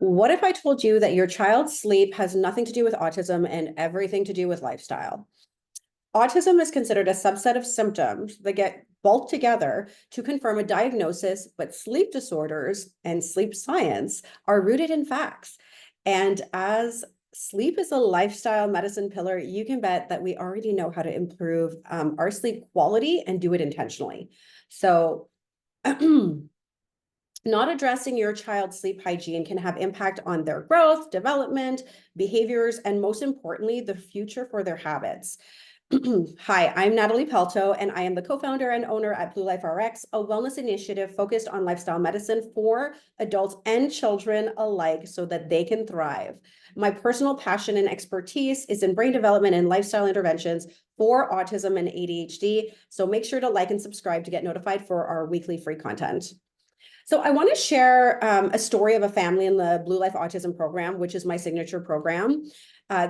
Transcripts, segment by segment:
What if I told you that your child's sleep has nothing to do with autism and everything to do with lifestyle? Autism is considered a subset of symptoms that get bulked together to confirm a diagnosis, but sleep disorders and sleep science are rooted in facts. And as sleep is a lifestyle medicine pillar, you can bet that we already know how to improve our sleep quality and do it intentionally. So, not addressing your child's sleep hygiene can have impact on their growth, development, behaviors, and most importantly, the future for their habits. Hi, I'm Natalie Pelto, and I am the co-founder and owner at Blue Life RX, a wellness initiative focused on lifestyle medicine for adults and children alike so that they can thrive. My personal passion and expertise is in brain development and lifestyle interventions for autism and ADHD. So make sure to like and subscribe to get notified for our weekly free content. So I want to share a story of a family in the Blue Life Autism program, which is my signature program,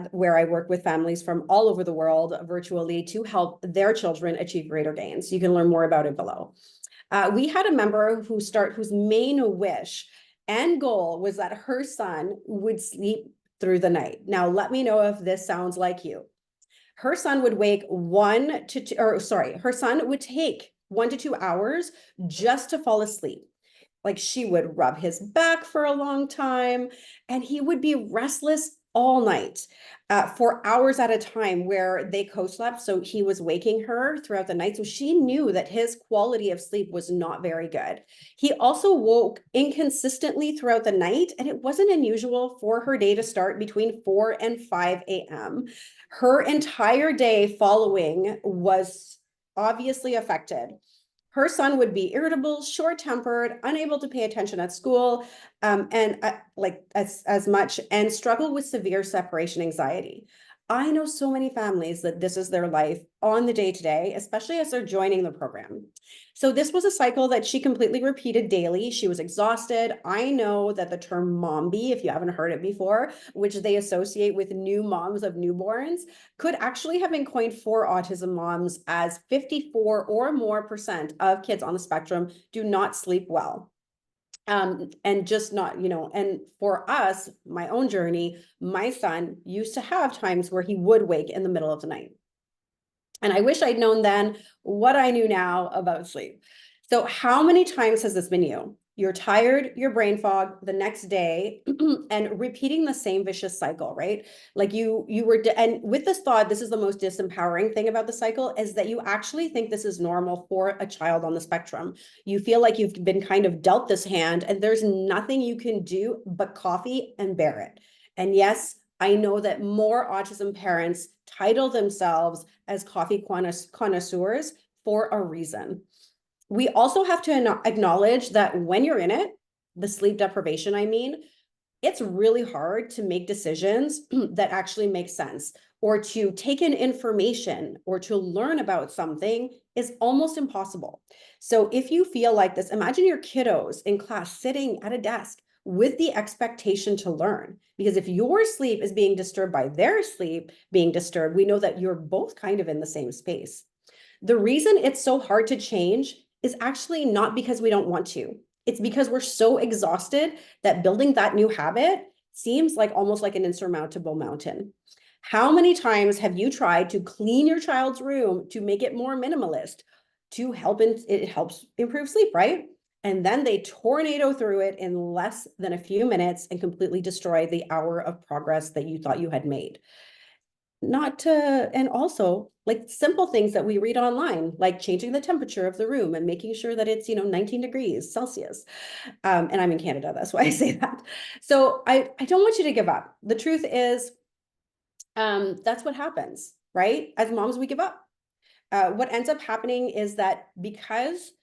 where I work with families from all over the world virtually to help their children achieve greater gains. You can learn more about it below. We had a member whose main wish and goal was that her son would sleep through the night. Now, let me know if this sounds like you. Her son would wake her son would take 1 to 2 hours just to fall asleep. Like she would rub his back for a long time, and he would be restless all night for hours at a time where they co-slept. So he was waking her throughout the night. So she knew that his quality of sleep was not very good. He also woke inconsistently throughout the night, and it wasn't unusual for her day to start between 4 and 5 a.m. Her entire day following was obviously affected. Her son would be irritable, short-tempered, unable to pay attention at school, and like as much, and struggle with severe separation anxiety. I know so many families that this is their life on the day-to-day, especially as they're joining the program. So this was a cycle that she completely repeated daily. She was exhausted. I know that the term momby, if you haven't heard it before, which they associate with new moms of newborns, could actually have been coined for autism moms, as 54 or more % of kids on the spectrum do not sleep well. And just not, and for us, my own journey, my son used to have times where he would wake in the middle of the night. And I wish I'd known then what I knew now about sleep. So how many times has this been you? You're tired, you're brain fog the next day, and repeating the same vicious cycle, right? Like and with this thought, this is the most disempowering thing about the cycle, is that you actually think this is normal for a child on the spectrum. You feel like you've been kind of dealt this hand, and there's nothing you can do but coffee and bear it. And yes, I know that more autism parents title themselves as coffee connoisseurs for a reason. We also have to acknowledge that when you're in it, the sleep deprivation, it's really hard to make decisions that actually make sense, or to take in information or to learn about something is almost impossible. So if you feel like this, imagine your kiddos in class sitting at a desk with the expectation to learn. Because if your sleep is being disturbed by their sleep being disturbed, we know that you're both kind of in the same space. The reason it's so hard to change is actually not because we don't want to. It's because we're so exhausted that building that new habit seems like almost like an insurmountable mountain. How many times have you tried to clean your child's room to make it more minimalist, to help it helps improve sleep, right? And then they tornado through it in less than a few minutes and completely destroy the hour of progress that you thought you had made. And also like simple things that we read online, like changing the temperature of the room and making sure that it's, 19 degrees Celsius. And I'm in Canada, that's why I say that. So I don't want you to give up. The truth is, that's what happens, right? As moms, we give up. What ends up happening is that because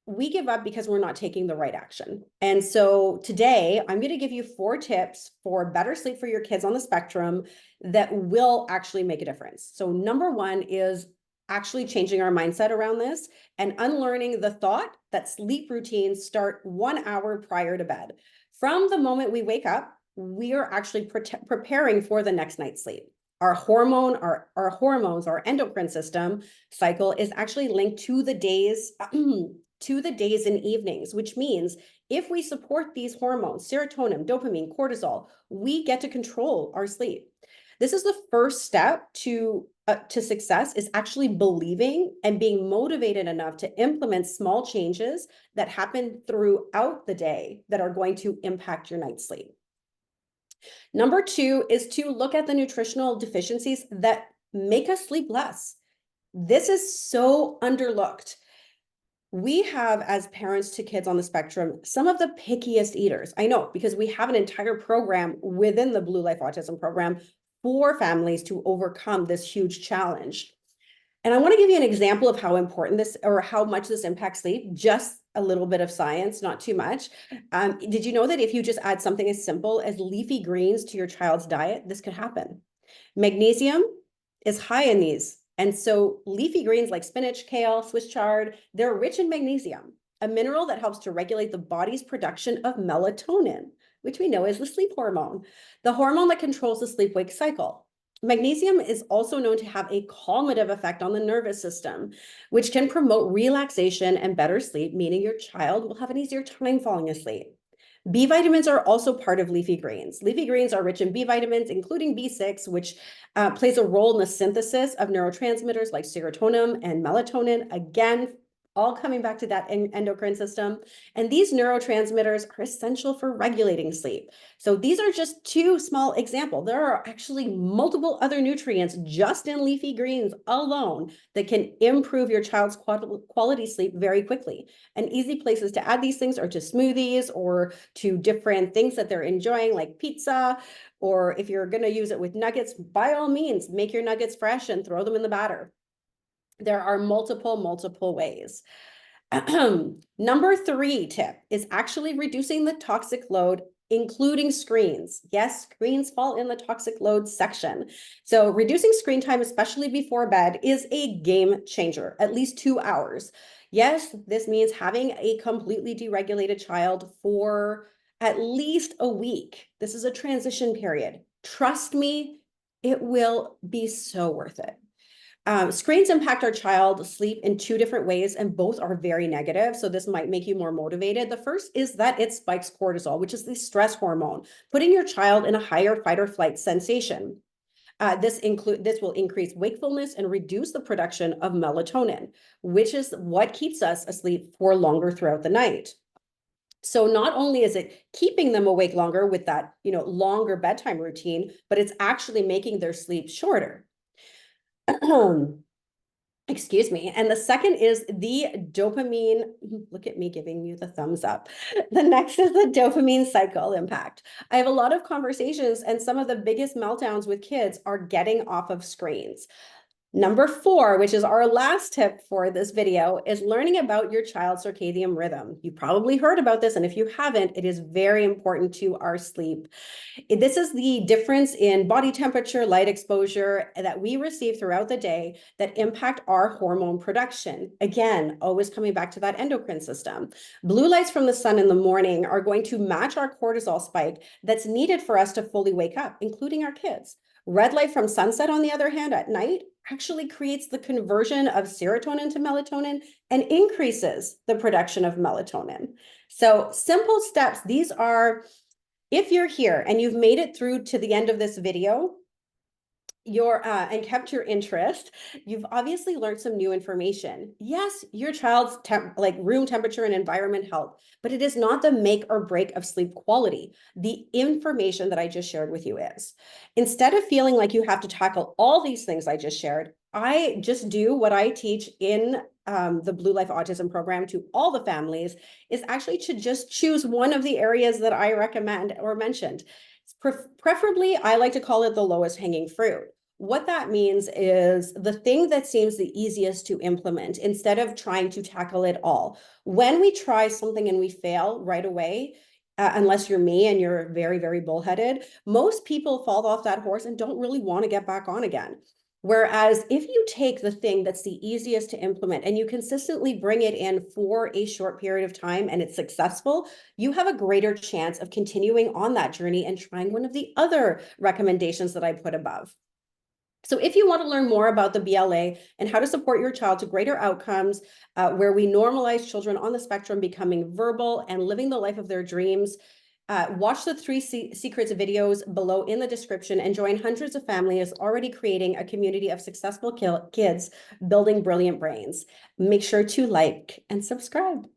we give up because we're not taking the right action. And so today I'm going to give you 4 tips for better sleep for your kids on the spectrum that will actually make a difference. So number 1 is actually changing our mindset around this and unlearning the thought that sleep routines start 1 hour prior to bed. From the moment we wake up, we are actually preparing for the next night's sleep. Our hormones, our endocrine system cycle is actually linked to the days and evenings, which means If we support these hormones, serotonin, dopamine, cortisol, we get to control our sleep. This is the first step to success, is actually believing and being motivated enough to implement small changes that happen throughout the day that are going to impact your night's sleep. Number 2 is to look at the nutritional deficiencies that make us sleep less. This is so underlooked. We have, as parents to kids on the spectrum, some of the pickiest eaters. I know, because we have an entire program within the Blue Life Autism program for families to overcome this huge challenge. And I want to give you an example of how important this, or how much this impacts sleep, just a little bit of science, not too much. Did you know that if you just add something as simple as leafy greens to your child's diet, this could happen? Magnesium is high in these. And so leafy greens like spinach, kale, Swiss chard, they're rich in magnesium, a mineral that helps to regulate the body's production of melatonin, which we know is the sleep hormone, the hormone that controls the sleep-wake cycle. Magnesium is also known to have a calmative effect on the nervous system, which can promote relaxation and better sleep, meaning your child will have an easier time falling asleep. B vitamins are also part of leafy greens. Leafy greens are rich in B vitamins, including B6, which plays a role in the synthesis of neurotransmitters like serotonin and melatonin. Again, all coming back to that endocrine system. And these neurotransmitters are essential for regulating sleep. So these are just 2 small examples. There are actually multiple other nutrients just in leafy greens alone that can improve your child's quality sleep very quickly. And easy places to add these things are to smoothies or to different things that they're enjoying, like pizza, or if you're going to use it with nuggets, by all means, make your nuggets fresh and throw them in the batter. There are multiple ways. Number 3 tip is actually reducing the toxic load, including screens. Yes, screens fall in the toxic load section. So reducing screen time, especially before bed, is a game changer, at least 2 hours. Yes, this means having a completely deregulated child for at least a week. This is a transition period. Trust me, it will be so worth it. Screens impact our child's sleep in 2 different ways, and both are very negative. So this might make you more motivated. The first is that it spikes cortisol, which is the stress hormone, putting your child in a higher fight or flight sensation. This will increase wakefulness and reduce the production of melatonin, which is what keeps us asleep for longer throughout the night. So not only is it keeping them awake longer with that, longer bedtime routine, but it's actually making their sleep shorter. Excuse me. And the second is the dopamine. Look at me giving you the thumbs up. The next is the dopamine cycle impact. I have a lot of conversations, and some of the biggest meltdowns with kids are getting off of screens. Number 4, which is our last tip for this video, is learning about your child's circadian rhythm. You probably heard about this, and if you haven't, it is very important to our sleep. This is the difference in body temperature, light exposure that we receive throughout the day that impact our hormone production. Again, always coming back to that endocrine system. Blue lights from the sun in the morning are going to match our cortisol spike that's needed for us to fully wake up, including our kids. Red light from sunset, on the other hand, at night, actually creates the conversion of serotonin to melatonin and increases the production of melatonin. So simple steps. These are, if you're here and you've made it through to the end of this video, and kept your interest, you've obviously learned some new information. Yes, your child's room temperature and environment help, but it is not the make or break of sleep quality. The information that I just shared with you is. Instead of feeling like you have to tackle all these things I just shared, I just do what I teach in the Blue Life Autism program to all the families, is actually to just choose one of the areas that I recommend or mentioned. Preferably, I like to call it the lowest hanging fruit. What that means is the thing that seems the easiest to implement instead of trying to tackle it all. When we try something and we fail right away, unless you're me and you're very, very bullheaded, most people fall off that horse and don't really want to get back on again. Whereas if you take the thing that's the easiest to implement and you consistently bring it in for a short period of time and it's successful, you have a greater chance of continuing on that journey and trying one of the other recommendations that I put above. So if you want to learn more about the BLA and how to support your child to greater outcomes, where we normalize children on the spectrum becoming verbal and living the life of their dreams, watch the 3 secrets videos below in the description and join hundreds of families already creating a community of successful kids building brilliant brains. Make sure to like and subscribe.